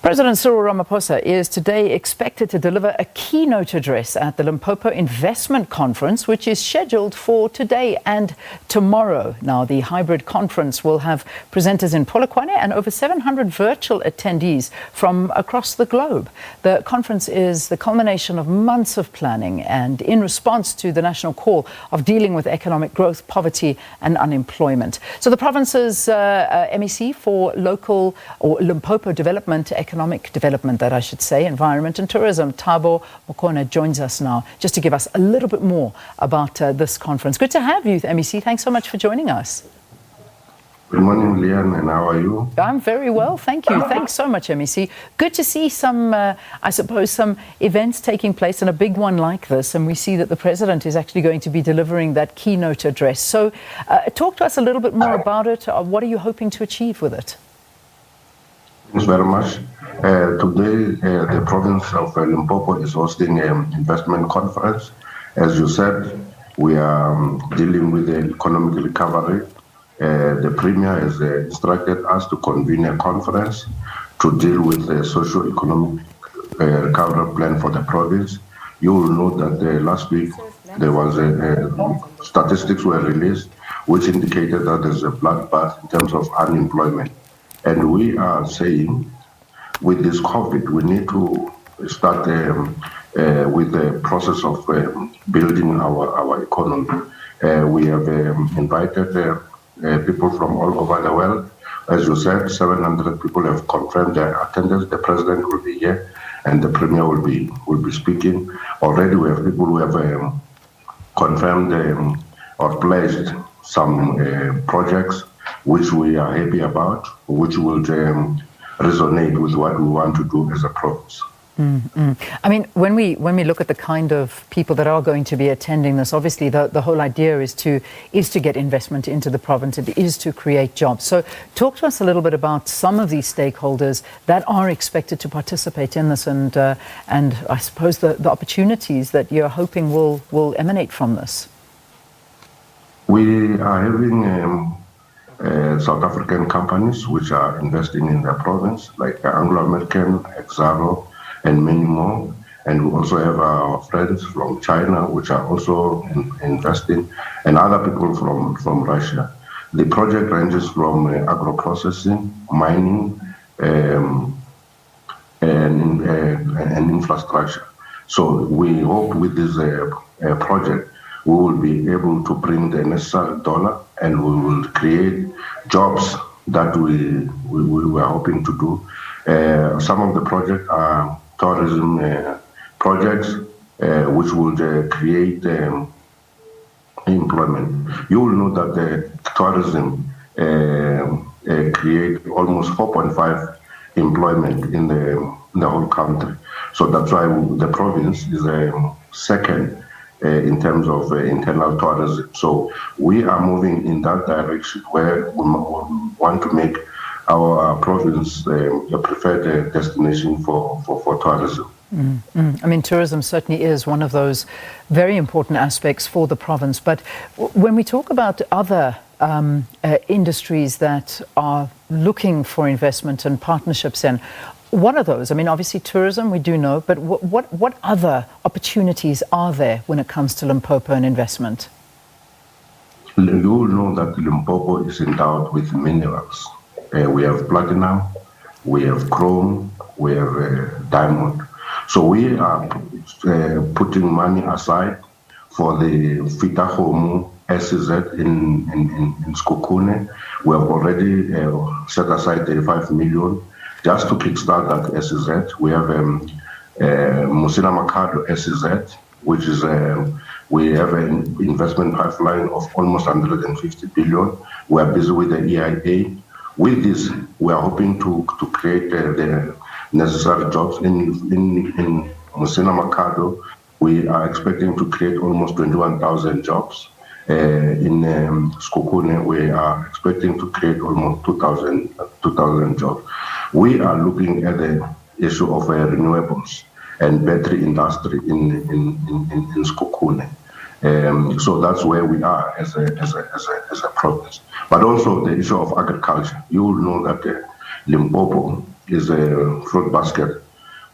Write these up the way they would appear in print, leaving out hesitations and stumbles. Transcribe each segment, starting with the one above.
President Cyril Ramaphosa is today expected to deliver a keynote address at the Limpopo Investment Conference, which is scheduled for today and tomorrow. Now, the hybrid conference will have presenters in Polokwane and over 700 virtual attendees from across the globe. The conference is the culmination of months of planning and in response to the national call of dealing with economic growth, poverty and unemployment. So the province's MEC for local or Limpopo development, economic development, that I should say, environment and tourism, Thabo Mokone, joins us now just to give us a little bit more about this conference. Good to have you, MEC. Thanks so much for joining us. Good morning, Leanne, and how are you? I'm very well, thank you. Thanks so much, MEC. Good to see some, I suppose, some events taking place and a big one like this. And we see that the President is actually going to be delivering that keynote address. So talk to us a little bit more about it. What are you hoping to achieve with it? Thanks very much. Today, the province of Limpopo is hosting an investment conference. As you said, we are dealing with the economic recovery. The Premier has instructed us to convene a conference to deal with the socio-economic recovery plan for the province. You will know that last week there was statistics were released which indicated that there's a bloodbath in terms of unemployment. And we are saying with this COVID, we need to start with the process of building our economy. We have invited people from all over the world. As you said, 700 people have confirmed their attendance. The President will be here and the Premier will be speaking. Already we have people who have confirmed or pledged some projects which we are happy about, which will resonate with what we want to do as a province. I mean, when we look at the kind of people that are going to be attending this, obviously the whole idea is to get investment into the province. It is to create jobs. So talk to us a little bit about some of these stakeholders that are expected to participate in this and I suppose the opportunities that you're hoping will emanate from this. We are having South African companies which are investing in the province, like Anglo-American, Exaro, and many more. And we also have our friends from China, which are also investing, and other people from Russia. The project ranges from agro-processing, mining, and infrastructure. So we hope with this project, we will be able to bring the necessary dollar and we will create jobs that we were hoping to do. Some of the projects are tourism projects which will create employment. You will know that the tourism create almost 4.5 employment in the whole country. So that's why the province is second in terms of internal tourism. So we are moving in that direction where we want to make our province a preferred destination for tourism. I mean, tourism certainly is one of those very important aspects for the province. But when we talk about other industries that are looking for investment and partnerships in, what are those? I mean, obviously tourism, we do know, but what other opportunities are there when it comes to Limpopo and investment? You will know that Limpopo is endowed with minerals. We have platinum, we have chrome, we have diamond. So we are putting money aside for the Fitahomu SZ in Mokone. We have already set aside 35 million just to kickstart that SZ. We have Musina Makado SZ, which is we have an investment pipeline of almost 150 billion. We are busy with the EIA. With this, we are hoping to create the necessary jobs in Musina Makado. We are expecting to create almost 21,000 jobs. In Mokone, we are expecting to create almost 2,000 jobs. We are looking at the issue of renewables and battery industry in Mokone. So that's where we are as a province. But also the issue of agriculture. You will know that Limpopo is a fruit basket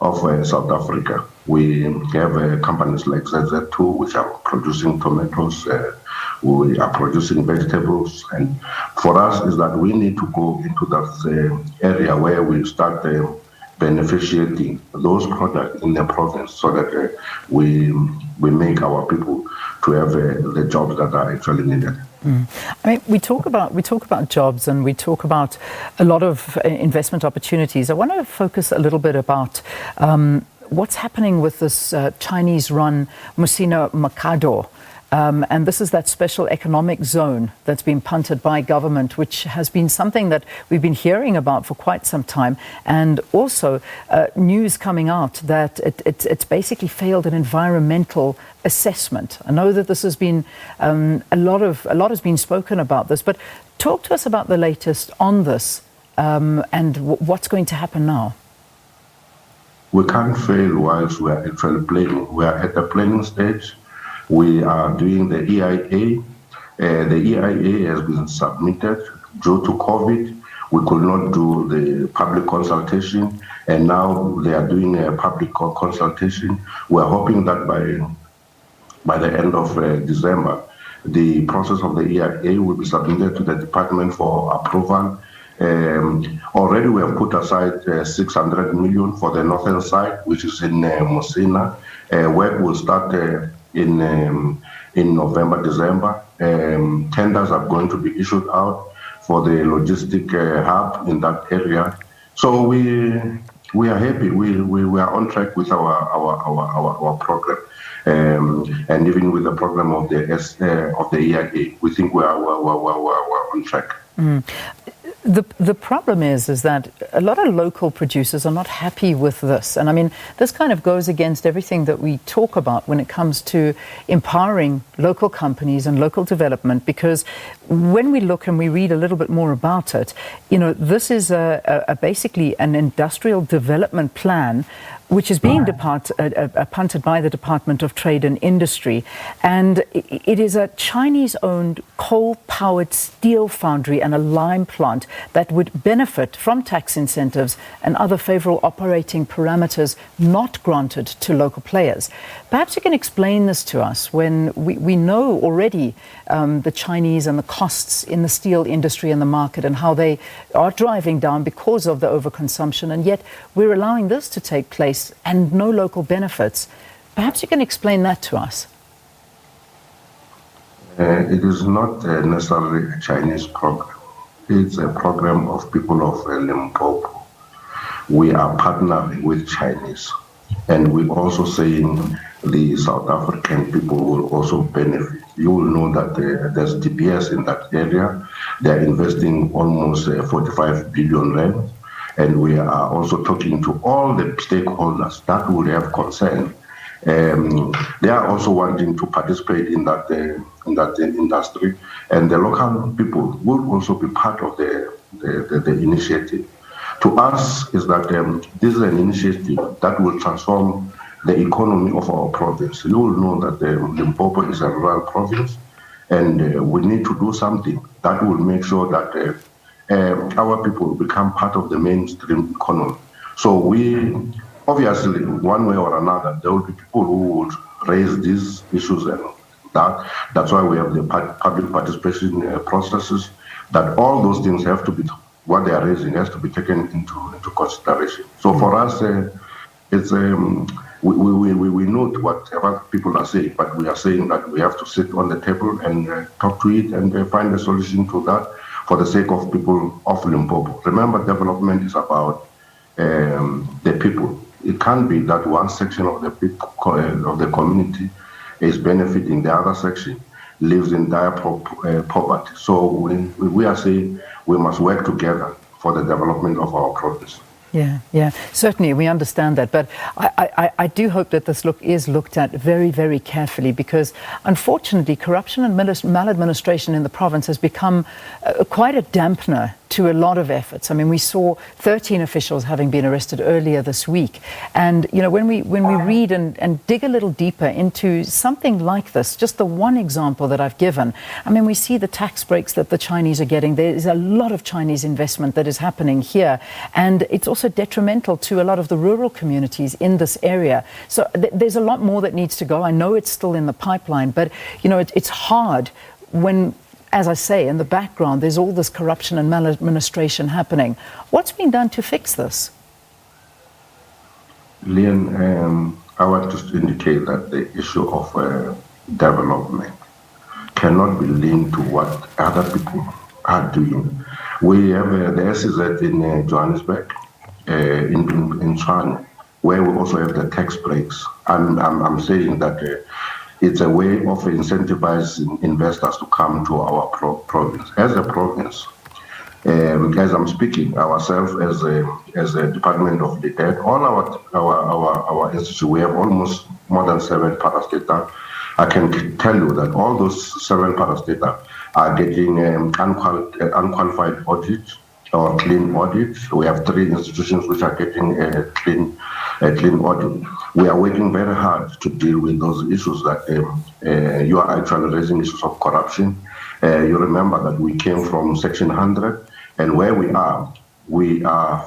of South Africa. We have companies like ZZ2, which are producing tomatoes. We are producing vegetables. And for us is that we need to go into that area where we start beneficiating those products in the province so that we make our people to have the jobs that are actually needed. I mean, we talk about jobs and we talk about a lot of investment opportunities. I want to focus a little bit about what's happening with this Chinese-run Musina Mercado. And this is that special economic zone that's been punted by government, which has been something that we've been hearing about for quite some time. And also news coming out that it's basically failed an environmental assessment. I know that this has been a lot has been spoken about this, but talk to us about the latest on this and what's going to happen now. We can't fail whilst we are actually planning. We are at the planning stage. We are doing the EIA. The EIA has been submitted due to COVID. We could not do the public consultation, and now they are doing a public consultation. We are hoping that by the end of December, the process of the EIA will be submitted to the department for approval. Already we have put aside 600 million for the northern side, which is in Musina. Work will start in November, December. Tenders are going to be issued out for the logistic hub in that area. So we are happy. We are on track with our program, and even with the program of the EIA, we think we are on track. The problem is that a lot of local producers are not happy with this. And I mean, this kind of goes against everything that we talk about when it comes to empowering local companies and local development, because when we look and we read a little bit more about it, you know, this is basically an industrial development plan which is being punted by the Department of Trade and Industry. And it is a Chinese-owned coal-powered steel foundry and a lime plant that would benefit from tax incentives and other favorable operating parameters not granted to local players. Perhaps you can explain this to us when we know already the Chinese and the costs in the steel industry and the market and how they are driving down because of the overconsumption, and yet we're allowing this to take place and no local benefits. Perhaps you can explain that to us. It is not necessarily a Chinese program. It's a program of people of Limpopo. We are partnering with Chinese, and we're also saying the South African people will also benefit. You will know that there's DBS in that area. They're investing almost 45 billion rand. And we are also talking to all the stakeholders that would have concern. They are also wanting to participate in that industry, and the local people will also be part of the initiative. To us, is that this is an initiative that will transform the economy of our province. You will know that Limpopo is a rural province, and we need to do something that will make sure that our people become part of the mainstream economy. So we, obviously, one way or another, there will be people who would raise these issues, and that's why we have the public participation processes, that all those things have to be, what they are raising has to be taken into consideration. So for us, it's we note whatever people are saying, but we are saying that we have to sit on the table and talk to it and find a solution to that, for the sake of people of Limpopo. Remember, development is about the people. It can't be that one section of the people, of the community is benefiting, the other section lives in dire poverty. So we are saying we must work together for the development of our province. Yeah, certainly we understand that, but I do hope that this is looked at very, very carefully, because unfortunately corruption and maladministration in the province has become quite a dampener to a lot of efforts. I mean, we saw 13 officials having been arrested earlier this week. And, you know, when we read and dig a little deeper into something like this, just the one example that I've given, I mean, we see the tax breaks that the Chinese are getting. There is a lot of Chinese investment that is happening here. And it's also detrimental to a lot of the rural communities in this area. So there's a lot more that needs to go. I know it's still in the pipeline, but, you know, it's hard when, as I say, in the background, there's all this corruption and maladministration happening. What's been done to fix this? Leon, I want to indicate that the issue of development cannot be linked to what other people are doing. We have the SEZ in Johannesburg, in China, where we also have the tax breaks. I'm saying that it's a way of incentivizing investors to come to our province. As a province, as I'm speaking, ourselves as a Department of the Debt, all our institute, we have almost more than 7 parastatals. I can tell you that all those 7 parastatals are getting unqualified audit or clean audit. We have 3 institutions which are getting a clean audit. We are working very hard to deal with those issues that you are actually raising, issues of corruption. You remember that we came from Section 100, and where we are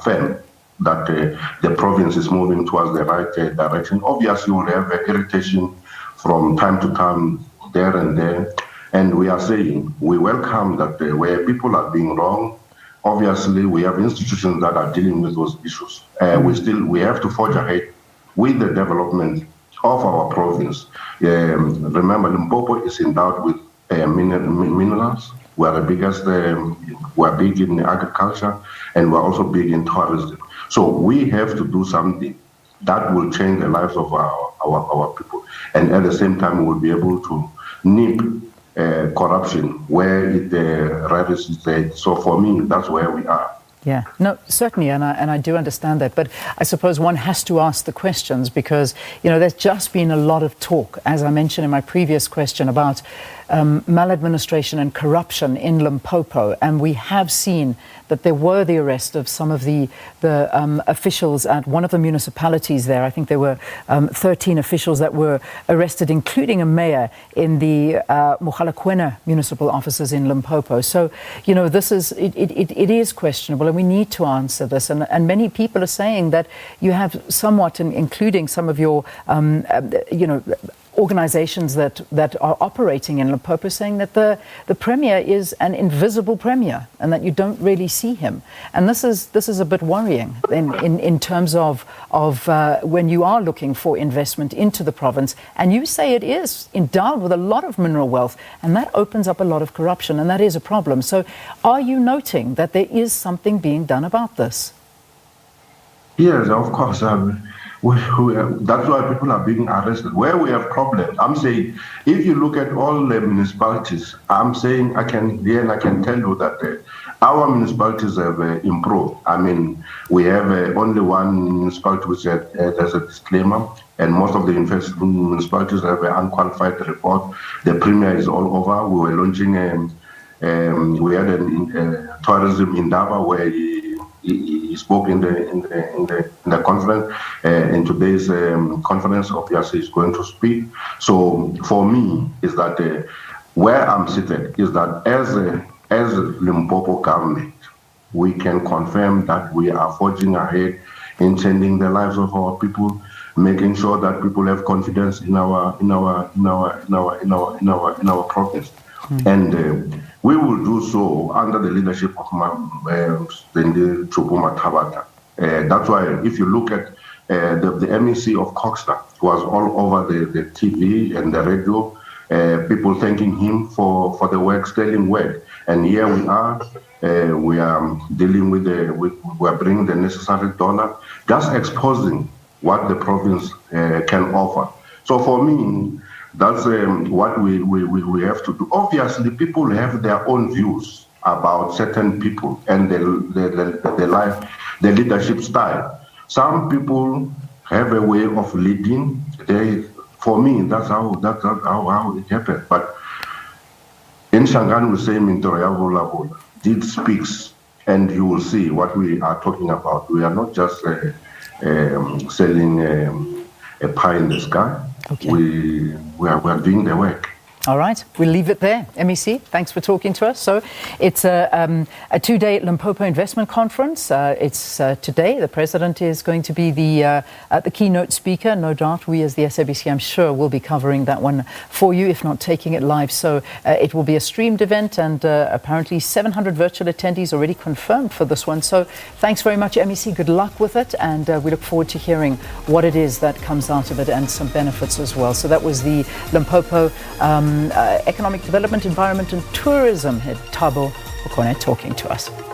firm that the province is moving towards the right direction. Obviously, we will have irritation from time to time there and there, and we are saying we welcome that where people are being wrong. Obviously, we have institutions that are dealing with those issues. We have to forge ahead with the development of our province. Remember, Limpopo is endowed with minerals. We are the biggest. We are big in agriculture, and we are also big in tourism. So we have to do something that will change the lives of our people, and at the same time, we will be able to nip corruption where it radicates. So for me, that's where we are. Yeah, no, certainly, and I do understand that. But I suppose one has to ask the questions because, you know, there's just been a lot of talk, as I mentioned in my previous question, about maladministration and corruption in Limpopo. And we have seen that there were the arrest of some of the officials at one of the municipalities there. I think there were 13 officials that were arrested, including a mayor in the Polokwane municipal offices in Limpopo. So, you know, this is, it is questionable, and we need to answer this. And many people are saying that you have somewhat, including some of your, you know, organizations that are operating in Limpopo, saying that the premier is an invisible premier and that you don't really see him. And this is a bit worrying in terms of when you are looking for investment into the province, and you say it is endowed with a lot of mineral wealth, and that opens up a lot of corruption, and that is a problem. So are you noting that there is something being done about this? Yes, of course. That's why people are being arrested. Where we have problems, I'm saying, if you look at all the municipalities, I'm saying I can tell you that our municipalities have improved. I mean, we have only one municipality which has a disclaimer, and most of the municipalities have an unqualified report. The premier is all over. We were launching, we had tourism in Thabo where he spoke in the conference. In today's conference, obviously, he's going to speak. So for me, is that where I'm seated is that as Limpopo government, we can confirm that we are forging ahead in changing the lives of our people, making sure that people have confidence in our province, and we will do so under the leadership of Thabo. That's why, if you look at the MEC of Coxstar, was all over the TV and the radio, people thanking him for the work, sterling work. And here we are dealing with we are bringing the necessary dollar, just exposing what the province can offer. So for me, that's what we have to do. Obviously, people have their own views about certain people and the leadership style. Some people have a way of leading. For me, that's how it happened. But in Shangan, we say, "Mintoriavola," deed speaks, and you will see what we are talking about. We are not just selling a pie in the sky. Okay. We are doing the work. All right, we'll leave it there. MEC, thanks for talking to us. So it's a two-day Limpopo Investment Conference. It's today. The president is going to be the keynote speaker. No doubt we as the SABC, I'm sure, will be covering that one for you, if not taking it live. So it will be a streamed event, and apparently 700 virtual attendees already confirmed for this one. So thanks very much, MEC. Good luck with it, and we look forward to hearing what it is that comes out of it and some benefits as well. So that was the Limpopo Economic Development, Environment and Tourism head, Thabo Mokone, talking to us.